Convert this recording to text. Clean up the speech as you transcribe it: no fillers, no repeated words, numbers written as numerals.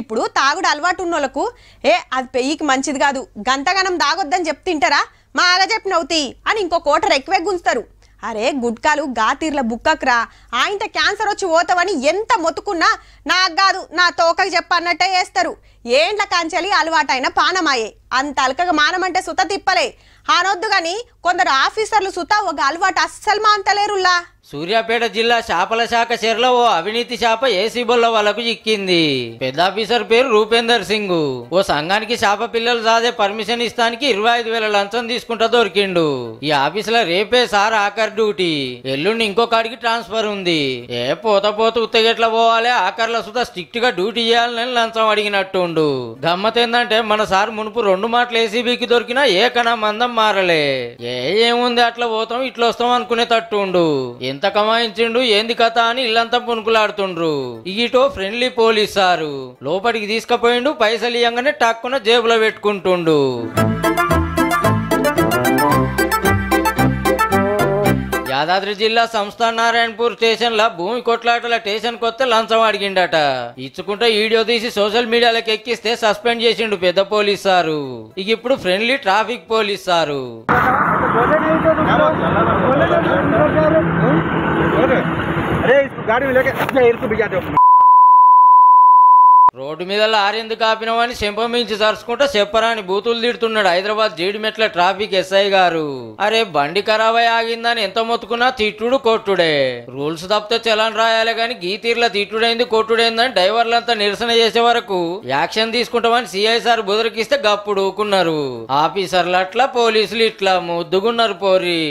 ఇప్పుడు తాగుడు అలవాటు ఉన్నోళ్ళకు అది పెయ్యికి మంచిది కాదు గంతగనం దాగొద్దని చెప్తింటారా మా ఆగ చెప్పినవుతి అని ఇంకో కోటర్ ఎక్కువే గుంజుతారు. అరే గుడ్కాలు గాతీర్ల బుక్కక్రా ఆయంత క్యాన్సర్ వచ్చి పోతావని ఎంత మొత్తుకున్నా నాకు కాదు నా తోకకి చెప్పన్నట్టే వేస్తారు. ఏండ్ల కాంచెలి అలవాటైన పానమాయే అంత అలకగా మానమంటే సుత తిప్పలే అనొద్దు గాని కొందరు ఆఫీసర్లు సుత ఒక అలవాటు అస్సలు మాంతలేరుల్లా. సూర్యాపేట జిల్లా చేపల శాఖ చెరలో ఓ అవినీతి చేప ఏసీ బొల్ల వాళ్ళకు చిక్కింది. పెద్ద ఆఫీసర్ పేరు రూపేందర్ సింగ్. ఓ సంఘానికి చేప పిల్లలు సాదే పర్మిషన్ ఇస్తానికి 25,000 లంచం తీసుకుంటా దొరికిండు. ఈ ఆఫీసులో రేపే సార్ ఆఖరి డ్యూటీ, ఎల్లుండి ఇంకో కాడికి ట్రాన్స్ఫర్ ఉంది. పోత ఉత్తగెట్లా పోవాలి, ఆఖర్ల సుధా స్ట్రిక్ట్ గా డ్యూటీ చేయాలని లంచం అడిగినట్టుండు. గమ్మత్ ఏందంటే మన సార్ మునుపు 2 మాటలు ఏసీబీకి దొరికినా ఏకనా మందం మారలే. ఏముంది అట్లా పోతాం ఇట్లా వస్తాం అనుకునే తట్టుండు. ఎంత కమాయించిండు ఏంది కథ అని ఇల్లంతా పునుకులాడుతుండ్రు. ఇటో ఫ్రెండ్లీ పోలీస్ సారు లోపలికి తీసుకుపోయిండు, పైసలు ఇయ్యంగానే టక్కున జేబులో పెట్టుకుంటుండు. యాదాద్రి జిల్లా సంస్థాన్ నారాయణపూర్ స్టేషన్ లా భూమి కొట్లాటల స్టేషన్ కొత్త లంచం అడిగిండట. ఇచ్చుకుంటే వీడియో తీసి సోషల్ మీడియాలోకి ఎక్కిస్తే సస్పెండ్ చేసిండు పెద్ద పోలీస్ సారు. ఇప్పుడు friendly traffic police sir. Road మీద లారీ ఎందుకు ఆపినామని చెంపమించి జరుచుకుంటా చెప్పరాని బూతులు తిడుతున్నాడు హైదరాబాద్ జీడిమెట్ల ట్రాఫిక్ ఎస్ఐ గారు. అరే బండి ఖరాబ్ అయి ఆగిందని ఎంత మొత్తుకున్నా తిట్టుడు కొట్టుడే. రూల్స్ తప్పితే చలాన్ రాయాలి గాని గీతీర్ల తిట్టుడైంది కొట్టుడైందని డ్రైవర్లంతా నిరసన చేసే వరకు యాక్షన్ తీసుకుంటామని సిఐ సార్ బుదరకిస్తే గప్పుడు ఊకున్నారు. ఆఫీసర్లు అట్లా పోలీసులు ఇట్లా ముద్దుగున్నారు పోరి.